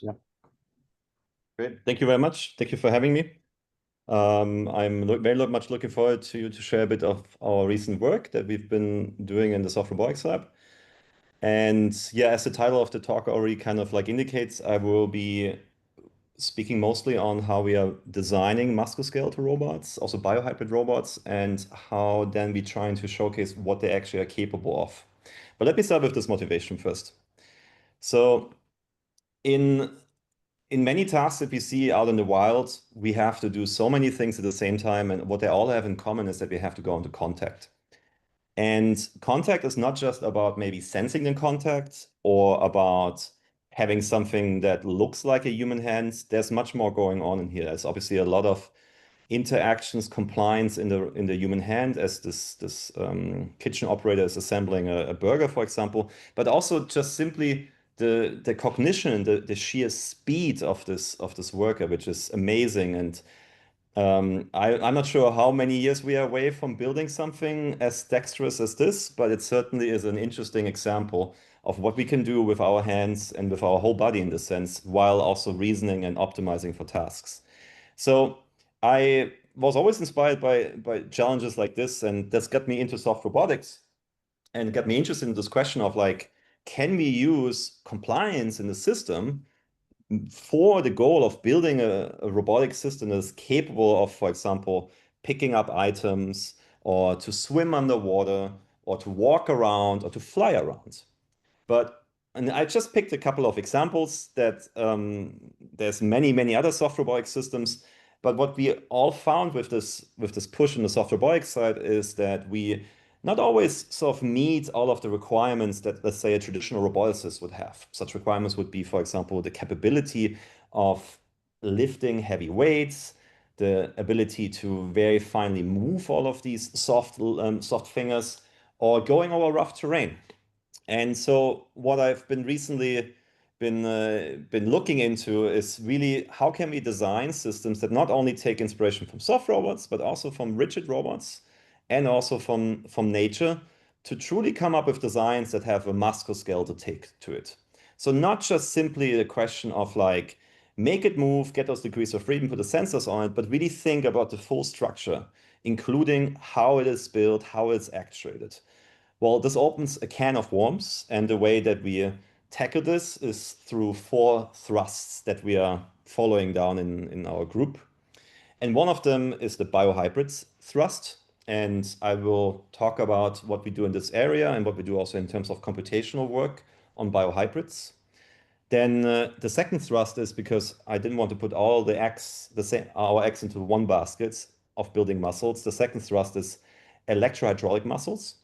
Yeah. Great. Thank you very much. Thank you for having me. I'm very much looking forward to share a bit of our recent work that we've been doing in the Soft Robotics Lab. And yeah, as the title of the talk already kind of like indicates, I will be speaking mostly on how we are designing musculoskeletal robots, also biohybrid robots, and how then we're trying to showcase what they actually are capable of. But let me start with this motivation first. So in in many tasks that we see out in the wild, we have to do so many things at the same time. And what they all have in common is that we have to go into contact. And contact is not just about maybe sensing the contact or about having something that looks like a human hand. There's much more going on in here. There's obviously a lot of interactions, compliance in the human hand as this kitchen operator is assembling a burger, for example, but also just simply the cognition, the sheer speed of this worker, which is amazing. And I'm not sure how many years we are away from building something as dexterous as this, but it certainly is an interesting example of what we can do with our hands and with our whole body in this sense, while also reasoning and optimizing for tasks. So I was always inspired by challenges like this, and that's got me into soft robotics and got me interested in this question of like, can we use compliance in the system for the goal of building a robotic system that is capable of, for example, picking up items or to swim underwater or to walk around or to fly around. And I just picked a couple of examples that there's many other soft robotic systems. But what we all found with this push on the soft robotics side is that we not always sort of meet all of the requirements that, let's say, a traditional roboticist would have. Such requirements would be, for example, the capability of lifting heavy weights, the ability to very finely move all of these soft fingers, or going over rough terrain. And so what I've been recently been looking into is really how can we design systems that not only take inspiration from soft robots, but also from rigid robots and also from nature to truly come up with designs that have a musculoskeletal take to it. So not just simply the question of like make it move, get those degrees of freedom, put the sensors on it, but really think about the full structure, including how it is built, how it's actuated. Well, this opens a can of worms, and the way that we tackle this is through 4 thrusts that we are following down in our group. And one of them is the biohybrids thrust. And I will talk about what we do in this area and what we do also in terms of computational work on biohybrids. Then the second thrust is because I didn't want to put all our eggs into one basket of building muscles. The second thrust is electrohydraulic muscles.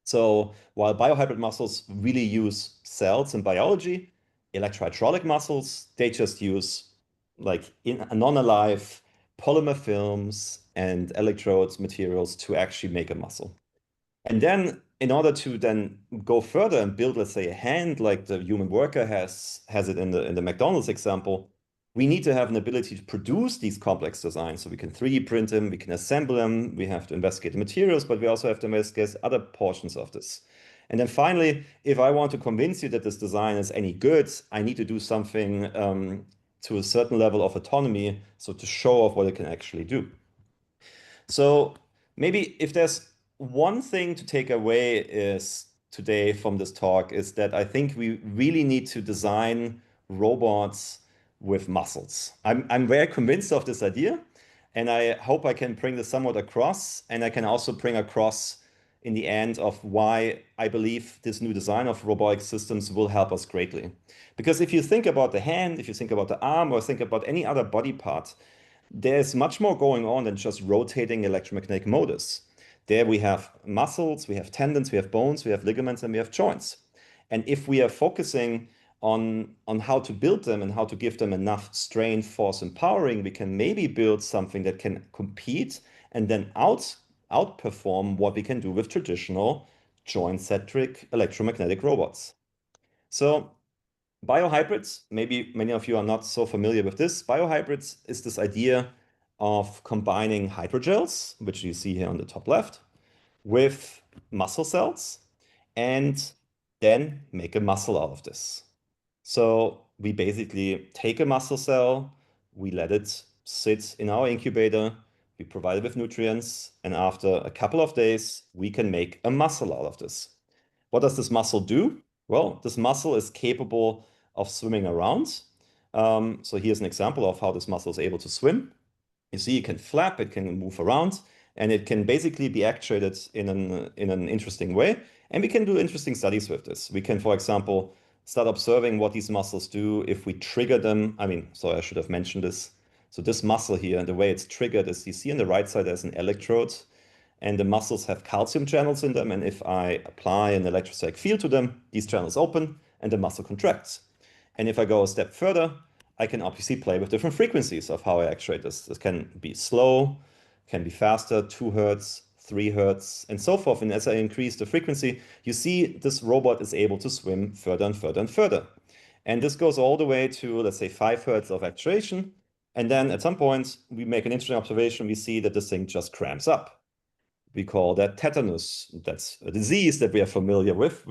So while biohybrid muscles really use cells in biology, electrohydraulic muscles, they just use like in non-alive polymer films and electrodes materials to actually make a muscle. And then in order to then go further and build, let's say, a hand like the human worker has it in the McDonald's example, we need to have an ability to produce these complex designs. So we can 3D print them, we can assemble them, we have to investigate the materials, but we also have to investigate other portions of this. And then finally, if I want to convince you that this design is any good, I need to do something to a certain level of autonomy, so to show off what it can actually do. So maybe if there's one thing to take away is today from this talk is that I think we really need to design robots with muscles. I'm very convinced of this idea, and I hope I can bring this somewhat across, and I can also bring across in the end of why I believe this new design of robotic systems will help us greatly. Because if you think about the hand, if you think about the arm, or think about any other body part, there's much more going on than just rotating electromagnetic motors. There we have muscles, we have tendons, we have bones, we have ligaments, and we have joints. And if we are focusing on how to build them and how to give them enough strain, force, and powering, we can maybe build something that can compete and then outperform what we can do with traditional joint-centric electromagnetic robots. So biohybrids, maybe many of you are not so familiar with this. Biohybrids is this idea of combining hydrogels, which you see here on the top left, with muscle cells, and then make a muscle out of this. So we basically take a muscle cell, we let it sit in our incubator, we provide it with nutrients, and after a couple of days, we can make a muscle out of this. What does this muscle do? Well, this muscle is capable of swimming around. So here's an example of how this muscle is able to swim. You see, it can flap, it can move around, and it can basically be actuated in an interesting way. And we can do interesting studies with this. We can, for example, start observing what these muscles do if we trigger them. I mean, sorry, I should have mentioned this. So this muscle here, and the way it's triggered is you see on the right side there's an electrode, and the muscles have calcium channels in them. And if I apply an electrostatic field to them, these channels open and the muscle contracts. And if I go a step further, I can obviously play with different frequencies of how I actuate this. This can be slow, can be faster, 2 hertz, 3 hertz, and so forth. And as I increase the frequency, you see this robot is able to swim further and further and further. And this goes all the way to, let's say, 5 hertz of actuation. And then at some point, we make an interesting observation. We see that this thing just cramps up. We call that tetanus. That's a disease that we are familiar with.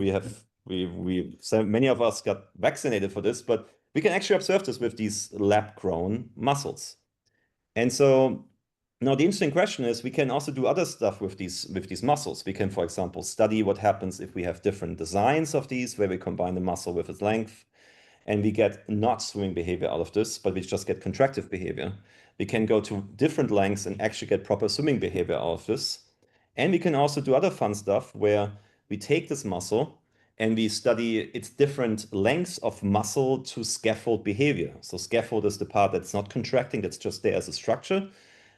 So many of us got vaccinated for this, but we can actually observe this with these lab-grown muscles. And so now the interesting question is we can also do other stuff with these muscles. We can, for example, study what happens if we have different designs of these, where we combine the muscle with its length, and we get not swimming behavior out of this, but we just get contractive behavior. We can go to different lengths and actually get proper swimming behavior out of this. And we can also do other fun stuff where we take this muscle and we study its different lengths of muscle to scaffold behavior. So scaffold is the part that's not contracting, that's just there as a structure.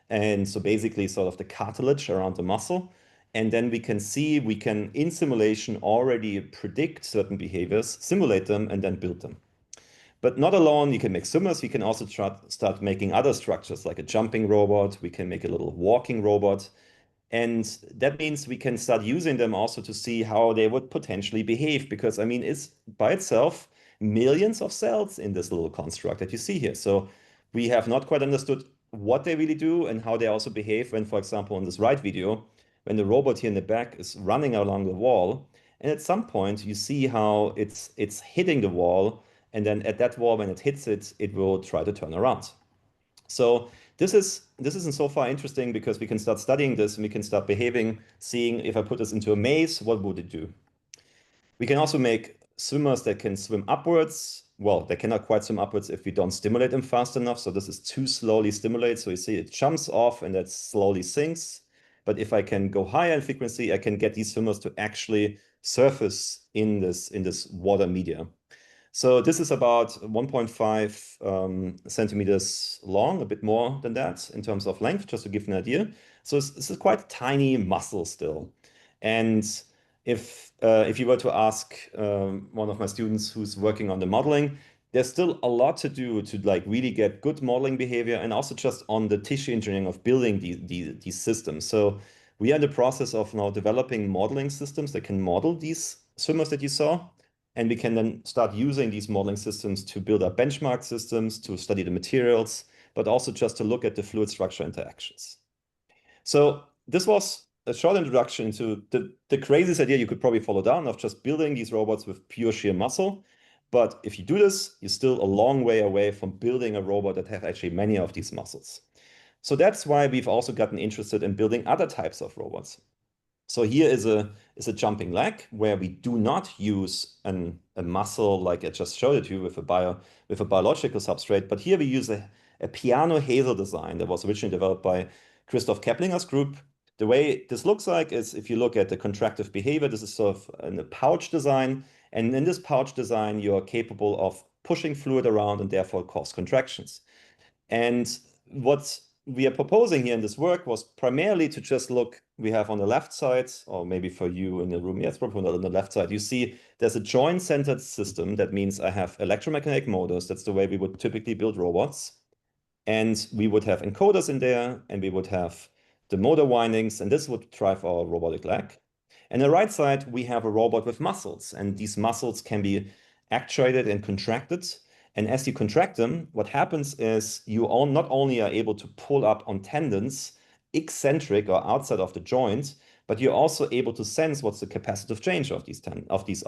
And so basically sort of the cartilage around the muscle. And then we can see, we can in simulation already predict certain behaviors, simulate them, and then build them. But not alone, you can make swimmers, we can also start making other structures like a jumping robot, we can make a little walking robot. And that means we can start using them also to see how they would potentially behave, because I mean, it's by itself millions of cells in this little construct that you see here. So we have not quite understood what they really do and how they also behave when, for example, in this right video, when the robot here in the back is running along the wall, and at some point you see how it's hitting the wall, and then at that wall, when it hits it, it will try to turn around. So this isn't so far interesting because we can start studying this and we can start behaving, seeing if I put this into a maze, what would it do? We can also make swimmers that can swim upwards. Well, they cannot quite swim upwards if we don't stimulate them fast enough. So this is too slowly stimulated. So you see it jumps off and that slowly sinks. But if I can go higher in frequency, I can get these swimmers to actually surface in this water media. So this is about 1.5 centimeters long, a bit more than that in terms of length, just to give an idea. So it's a quite tiny muscle still. And if you were to ask one of my students who's working on the modeling, there's still a lot to do to like really get good modeling behavior and also just on the tissue engineering of building these systems. So we are in the process of now developing modeling systems that can model these swimmers that you saw. And we can then start using these modeling systems to build up benchmark systems, to study the materials, but also just to look at the fluid structure interactions. So this was a short introduction to the craziest idea you could probably follow down of just building these robots with pure sheer muscle. But if you do this, you're still a long way away from building a robot that has actually many of these muscles. So that's why we've also gotten interested in building other types of robots. So here is a jumping leg where we do not use a muscle like I just showed it to you with a biological substrate, but here we use a piano hazel design that was originally developed by Christoph Keplinger's group. The way this looks like is if you look at the contractive behavior, this is sort of a pouch design. And in this pouch design, you're capable of pushing fluid around and therefore cause contractions. And what we are proposing here in this work was primarily to just look, we have on the left side, or maybe for you in the room, yes, probably on the left side, you see there's a joint-centered system. That means I have electromagnetic motors. That's the way we would typically build robots. And we would have encoders in there, and we would have the motor windings, and this would drive our robotic leg. And on the right side, we have a robot with muscles, and these muscles can be actuated and contracted. And as you contract them, what happens is you all not only are able to pull up on tendons eccentric or outside of the joint, but you're also able to sense what's the capacitive change of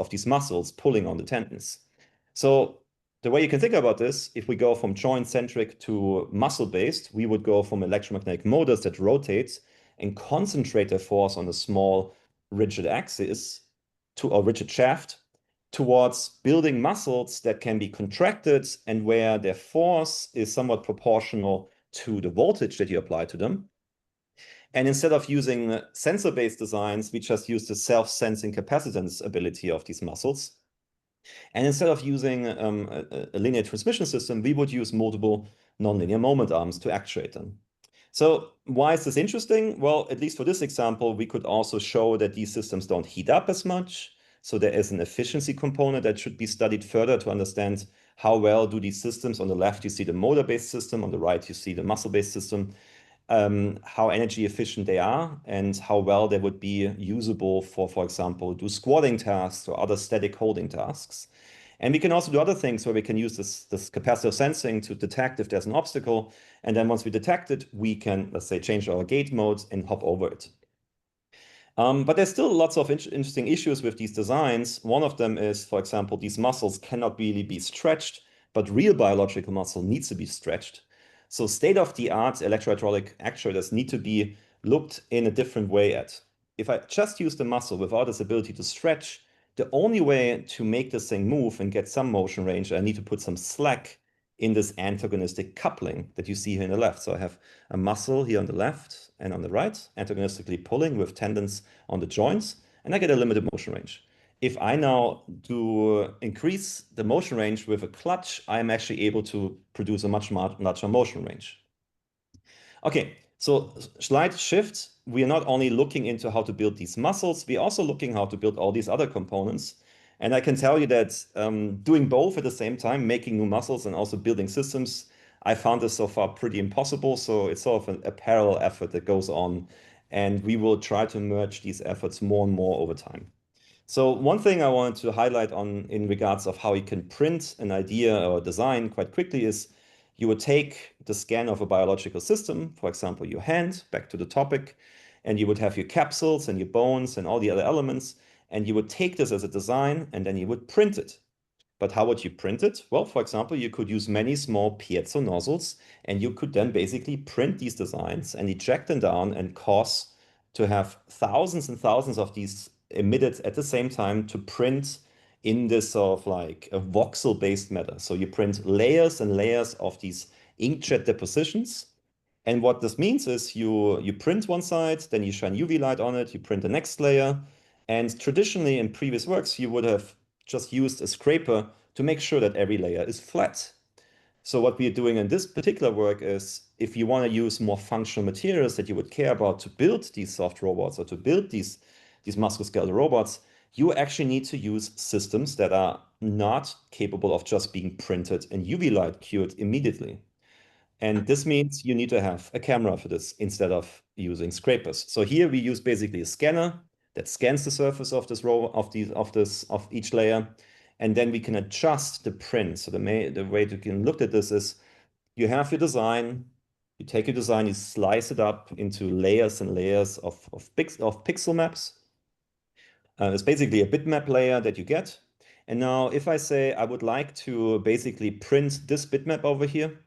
these muscles pulling on the tendons. So the way you can think about this, if we go from joint-centric to muscle-based, we would go from electromagnetic motors that rotate and concentrate their force on a small rigid axis to a rigid shaft towards building muscles that can be contracted and where their force is somewhat proportional to the voltage that you apply to them. And instead of using sensor-based designs, we just use the self-sensing capacitance ability of these muscles. And instead of using a linear transmission system, we would use multiple nonlinear moment arms to actuate them. So why is this interesting? Well, at least for this example, we could also show that these systems don't heat up as much. So there is an efficiency component that should be studied further to understand how well do these systems. On the left, you see the motor-based system. On the right, you see the muscle-based system. How energy efficient they are and how well they would be usable for example, do squatting tasks or other static holding tasks. And we can also do other things where we can use this capacitive sensing to detect if there's an obstacle. And then once we detect it, we can, let's say, change our gait mode and hop over it. But there's still lots of interesting issues with these designs. One of them is, for example, these muscles cannot really be stretched, but real biological muscle needs to be stretched. So state-of-the-art electrohydraulic actuators need to be looked in a different way at. If I just use the muscle without its ability to stretch, the only way to make this thing move and get some motion range, I need to put some slack in this antagonistic coupling that you see here on the left. So I have a muscle here on the left and on the right, antagonistically pulling with tendons on the joints, and I get a limited motion range. If I now do increase the motion range with a clutch, I'm actually able to produce a much larger motion range. Okay, so slight shift. We are not only looking into how to build these muscles, we're also looking how to build all these other components. And I can tell you that doing both at the same time, making new muscles and also building systems, I found this so far pretty impossible. So it's sort of a parallel effort that goes on. And we will try to merge these efforts more and more over time. So one thing I wanted to highlight on in regards of how you can print an idea or design quite quickly is you would take the scan of a biological system, for example, your hand, back to the topic, and you would have your capsules and your bones and all the other elements, and you would take this as a design and then you would print it. But how would you print it? Well, for example, you could use many small piezo nozzles, and you could then basically print these designs and eject them down and cause to have thousands and thousands of these emitted at the same time to print in this sort of like a voxel-based matter. So you print layers and layers of these inkjet depositions. And what this means is you print one side, then you shine UV light on it, you print the next layer. And traditionally in previous works, you would have just used a scraper to make sure that every layer is flat. So what we're doing in this particular work is if you want to use more functional materials that you would care about to build these soft robots or to build these musculoskeletal robots, you actually need to use systems that are not capable of just being printed and UV light cured immediately. And this means you need to have a camera for this instead of using scrapers. So here we use basically a scanner that scans the surface of this row of each layer, and then we can adjust the print. So the way you can look at this is you have your design, you take your design, you slice it up into layers and layers of pixel maps. It's basically a bitmap layer that you get. And now if I say I would like to basically print this bitmap over here,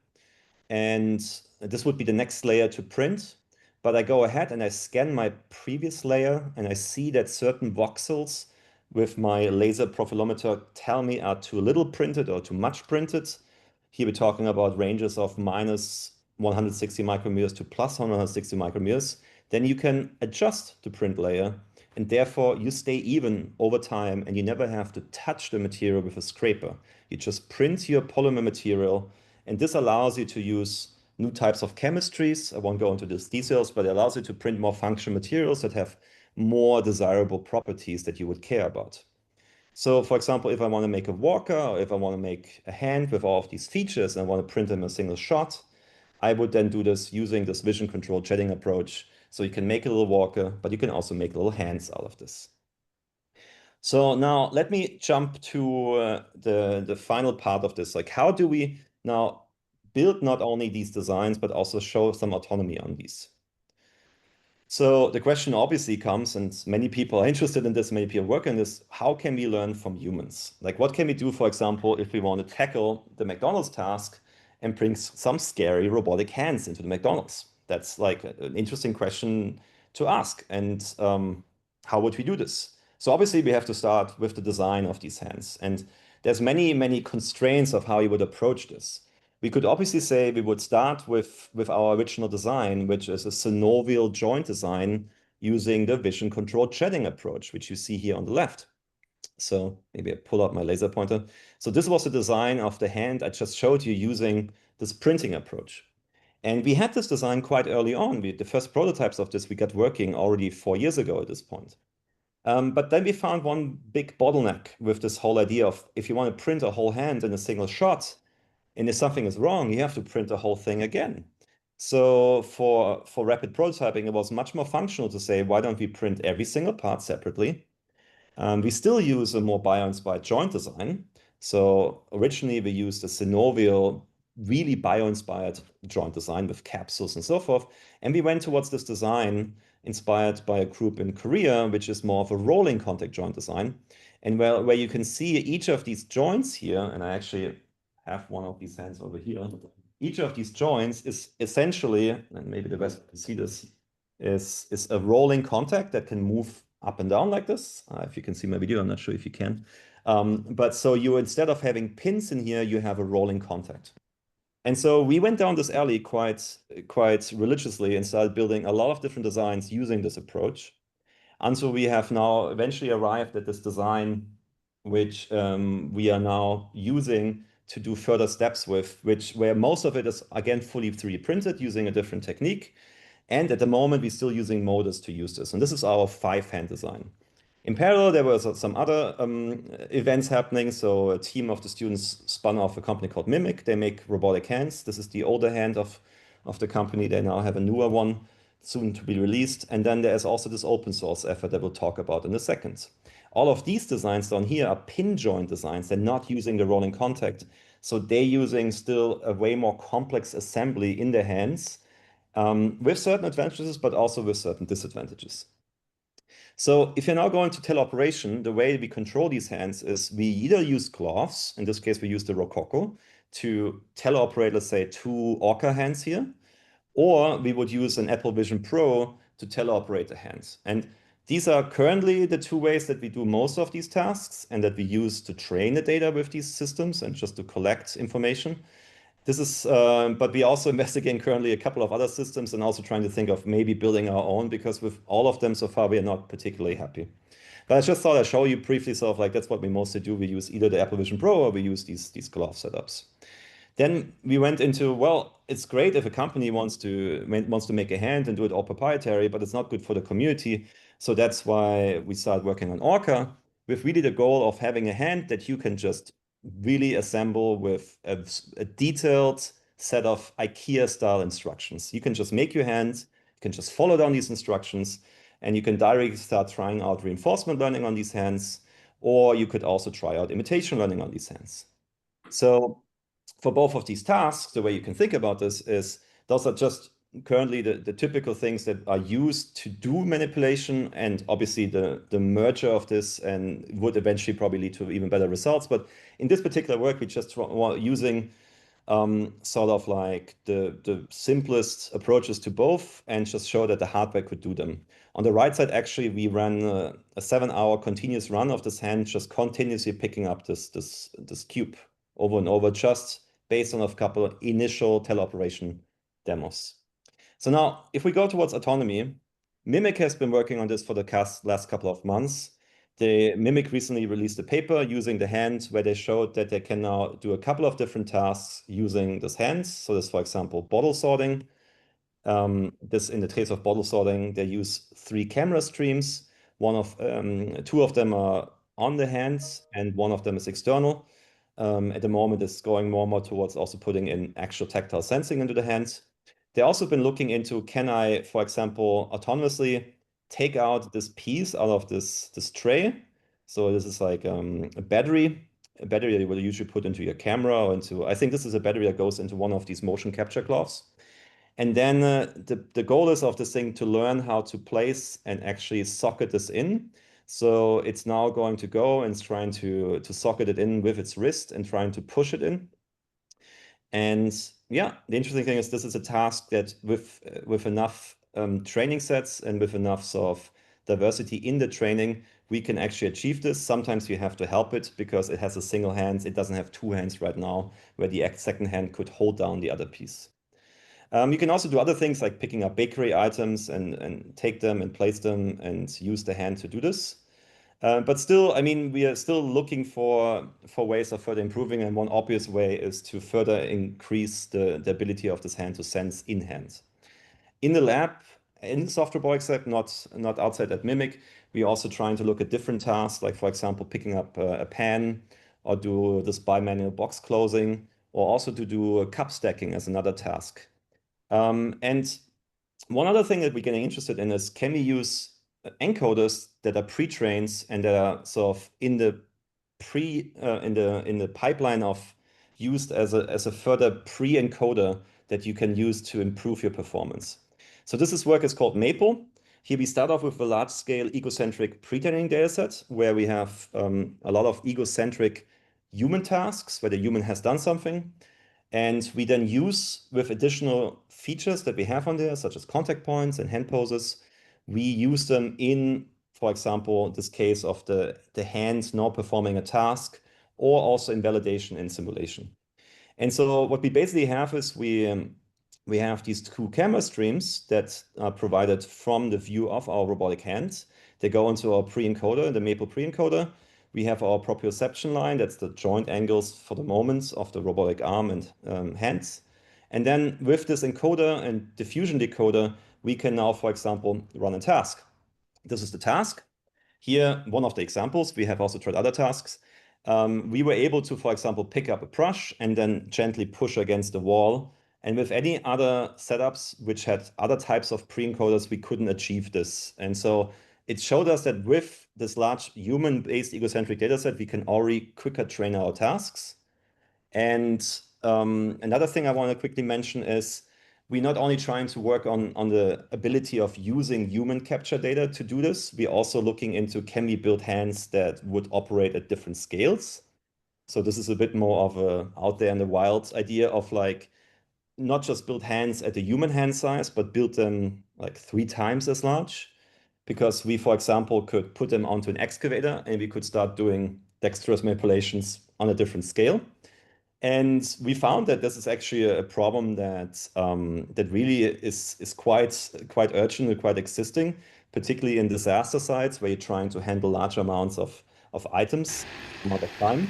and this would be the next layer to print. But I go ahead and I scan my previous layer and I see that certain voxels with my laser profilometer tell me are too little printed or too much printed. Here we're talking about ranges of minus 160 micrometers to plus 160 micrometers. Then you can adjust the print layer and therefore you stay even over time and you never have to touch the material with a scraper. You just print your polymer material, and this allows you to use new types of chemistries. I won't go into these details, but it allows you to print more functional materials that have more desirable properties that you would care about. So for example, if I want to make a walker or if I want to make a hand with all of these features and I want to print them in a single shot, I would then do this using this vision control jetting approach. So you can make a little walker, but you can also make little hands out of this. So now let me jump to the final part of this. Like, how do we now build not only these designs, but also show some autonomy on these? So the question obviously comes, and many people are interested in this, many people work on this, how can we learn from humans? Like what can we do, for example, if we want to tackle the McDonald's task and bring some scary robotic hands into the McDonald's? That's like an interesting question to ask. And how would we do this? So obviously we have to start with the design of these hands. And there's many, many constraints of how you would approach this. We could obviously say we would start with our original design, which is a synovial joint design using the vision-controlled shedding approach, which you see here on the left. So maybe I pull out my laser pointer. So this was the design of the hand I just showed you using this printing approach. And we had this design quite early on. The first prototypes of this we got working already 4 years ago at this point. But then we found one big bottleneck with this whole idea of if you want to print a whole hand in a single shot, and if something is wrong, you have to print the whole thing again. So for rapid prototyping, it was much more functional to say, why don't we print every single part separately? We still use a more bio-inspired joint design. So originally we used a synovial, really bio-inspired joint design with capsules and so forth. And we went towards this design inspired by a group in Korea, which is more of a rolling contact joint design. And where you can see each of these joints here, and I actually have one of these hands over here. Each of these joints is essentially, and maybe the best to see this, is a rolling contact that can move up and down like this. If you can see my video, I'm not sure if you can. But so you, instead of having pins in here, you have a rolling contact. And so we went down this alley quite religiously and started building a lot of different designs using this approach. Until we have now eventually arrived at this design, which we are now using to do further steps with, where most of it is again fully 3D printed using a different technique. And at the moment, we're still using motors to use this. And this is our 5-hand design. In parallel, there were some other events happening. So a team of the students spun off a company called Mimic. They make robotic hands. This is the older hand of the company. They now have a newer one soon to be released. And then there's also this open source effort that we'll talk about in a second. All of these designs down here are pin joint designs. They're not using the rolling contact. So they're using still a way more complex assembly in their hands with certain advantages, but also with certain disadvantages. So if you're now going to teleoperation, the way we control these hands is we either use gloves, in this case we use the Rococo, to teleoperate, let's say, 2 Orca hands here, or we would use an Apple Vision Pro to teleoperate the hands. And these are currently the 2 ways that we do most of these tasks and that we use to train the data with these systems and just to collect information. This is, but we also investigating currently a couple of other systems and also trying to think of maybe building our own, because with all of them so far, we are not particularly happy. But I just thought I'd show you briefly, sort of like that's what we mostly do. We use either the Apple Vision Pro or we use these glove setups. Then we went into, well, it's great if a company wants to make a hand and do it all proprietary, but it's not good for the community. So that's why we started working on Orca with really the goal of having a hand that you can just really assemble with a detailed set of IKEA-style instructions. You can just make your hand, you can just follow down these instructions, and you can directly start trying out reinforcement learning on these hands, or you could also try out imitation learning on these hands. So for both of these tasks, the way you can think about this is those are just currently the typical things that are used to do manipulation, and obviously the merger of this and would eventually probably lead to even better results. But in this particular work, we just were using sort of like the simplest approaches to both and just show that the hardware could do them. On the right side, actually, we ran a 7-hour continuous run of this hand, just continuously picking up this cube over and over, just based on a couple of initial teleoperation demos. So now, if we go towards autonomy, Mimic has been working on this for the last couple of months. Mimic recently released a paper using the hand where they showed that they can now do a couple of different tasks using this hand. So this, for example, bottle sorting. This, in the case of bottle sorting, they use 3 camera streams. 2 of them are on the hands and 1 of them is external. At the moment, it's going more and more towards also putting in actual tactile sensing into the hands. They've also been looking into, can I, for example, autonomously take out this piece out of this tray? So this is like a battery that you would usually put into your camera or into, I think this is a battery that goes into one of these motion capture gloves. And then the goal is of this thing to learn how to place and actually socket this in. So it's now going to go and it's trying to socket it in with its wrist and trying to push it in. And yeah, the interesting thing is this is a task that with enough training sets and with enough sort of diversity in the training, we can actually achieve this. Sometimes we have to help it because it has a single hand. It doesn't have two hands right now, where the second hand could hold down the other piece. You can also do other things like picking up bakery items and take them and place them and use the hand to do this. But still, I mean, we are still looking for ways of further improving, and one obvious way is to further increase the ability of this hand to sense in hand. In the lab, in the soft robotics lab, not outside at Mimic, we're also trying to look at different tasks, like for example, picking up a pan, or do this bimanual box closing, or also to do cup stacking as another task. And one other thing that we're getting interested in is, can we use encoders that are pre-trained and that are sort of in the pipeline of used as a further pre-encoder that you can use to improve your performance. So this work is called Maple. Here we start off with a large-scale egocentric pre-training dataset where we have a lot of egocentric human tasks where the human has done something. And we then use with additional features that we have on there, such as contact points and hand poses, we use them in, for example, this case of the hand now performing a task, or also in validation and simulation. And so what we basically have is we have these two camera streams that are provided from the view of our robotic hand. They go into our pre-encoder, the Maple pre-encoder. We have our proprioception line, that's the joint angles for the moments of the robotic arm and hands. And then with this encoder and diffusion decoder, we can now, for example, run a task. This is the task. Here, one of the examples, we have also tried other tasks. We were able to, for example, pick up a brush and then gently push against the wall. And with any other setups which had other types of pre-encoders, we couldn't achieve this. And so it showed us that with this large human-based egocentric dataset, we can already quicker train our tasks. And another thing I want to quickly mention is we're not only trying to work on the ability of using human capture data to do this, we're also looking into, can we build hands that would operate at different scales? So this is a bit more of a out there in the wild idea of like, not just build hands at the human hand size, but build them like 3 times as large. Because we, for example, could put them onto an excavator and we could start doing dexterous manipulations on a different scale. And we found that this is actually a problem that really is quite urgent and quite existing, particularly in disaster sites where you're trying to handle large amounts of items at a time.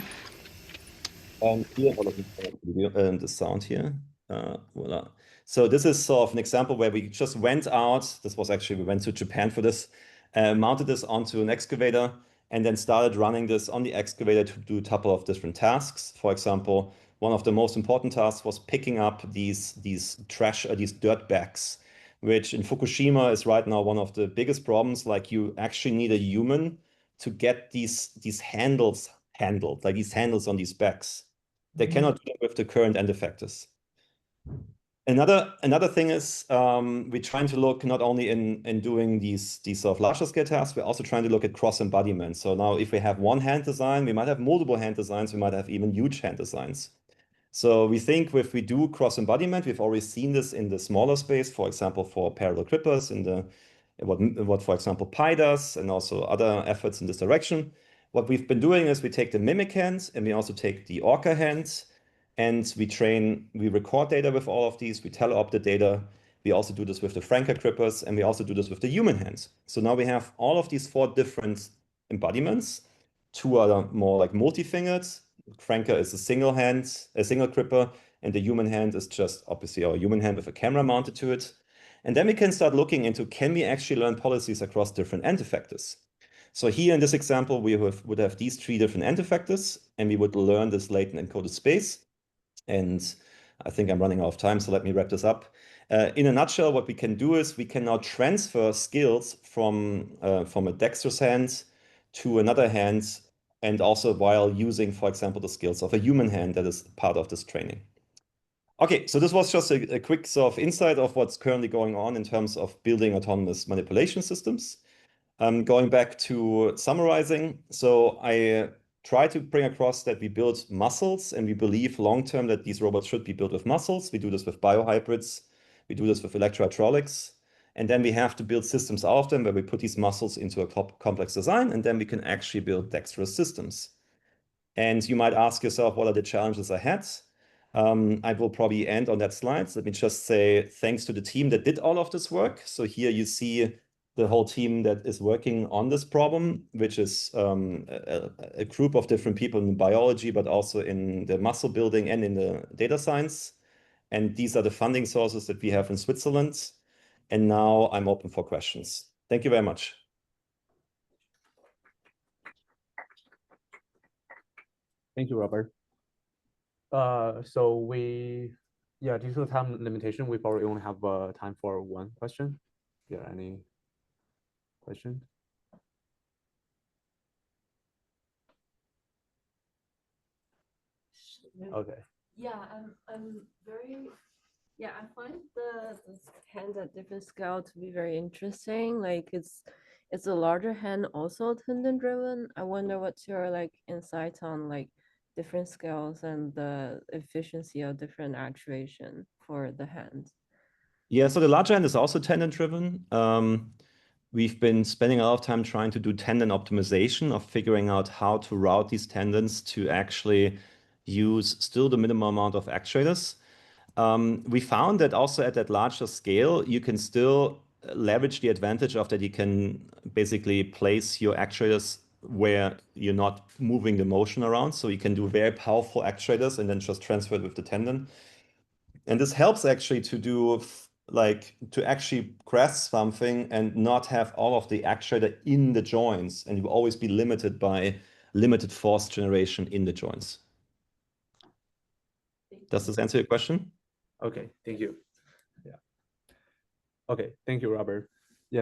And here, let me turn up the sound here. Voila. So this is sort of an example where we just went out. This was actually, we went to Japan for this, mounted this onto an excavator, and then started running this on the excavator to do a couple of different tasks. For example, one of the most important tasks was picking up these these dirt bags, which in Fukushima is right now one of the biggest problems. Like, you actually need a human to get these handles handled, like these handles on these bags. They cannot do it with the current end effectors. Another thing is we're trying to look not only in doing these sort of larger scale tasks, we're also trying to look at cross embodiment. So now if we have one hand design, we might have multiple hand designs, we might have even huge hand designs. So we think if we do cross embodiment, we've already seen this in the smaller space, for example, for parallel grippers in the what for example Pi does, and also other efforts in this direction. What we've been doing is we take the mimic hands and we also take the orca hands, and we record data with all of these, we teleop the data. We also do this with the Franker grippers, and we also do this with the human hands. So now we have all of these 4 different embodiments. 2 are more like multi-fingered. Franker is a single hand, a single gripper, and the human hand is just obviously our human hand with a camera mounted to it. And then we can start looking into, can we actually learn policies across different end effectors? So here in this example, we would have these 3 different end effectors, and we would learn this latent encoded space. And I think I'm running out of time, so let me wrap this up. In a nutshell, what we can do is we can now transfer skills from a dexterous hand to another hand, and also while using, for example, the skills of a human hand that is part of this training. Okay, so this was just a quick sort of insight of what's currently going on in terms of building autonomous manipulation systems. Going back to summarizing, so I try to bring across that we build muscles and we believe long term that these robots should be built with muscles. We do this with biohybrids, we do this with electrohydraulics, and then we have to build systems out of them where we put these muscles into a complex design, and then we can actually build dexterous systems. And you might ask yourself, what are the challenges ahead? I will probably end on that slide. Let me just say thanks to the team that did all of this work. So here you see the whole team that is working on this problem, which is a group of different people in biology, but also in the muscle building and in the data science. And these are the funding sources that we have in Switzerland. And now I'm open for questions. Thank you very much. Thank you, Robert. Due to time limitation, we probably only have time for one question. Yeah, any question? Okay. Yeah, I find the hand at different scale to be very interesting. Like it's a larger hand also tendon driven. I wonder what's your like insight on like different scales and the efficiency of different actuation for the hands. Yeah, so the larger hand is also tendon driven. We've been spending a lot of time trying to do tendon optimization of figuring out how to route these tendons to actually use still the minimum amount of actuators. We found that also at that larger scale, you can still leverage the advantage of that you can basically place your actuators where you're not moving the motion around. So you can do very powerful actuators and then just transfer it with the tendon. And this helps actually to do like to actually grasp something and not have all of the actuator in the joints, and you will always be limited by limited force generation in the joints. Does this answer your question? Okay, thank you. Yeah. Okay, thank you, Robert.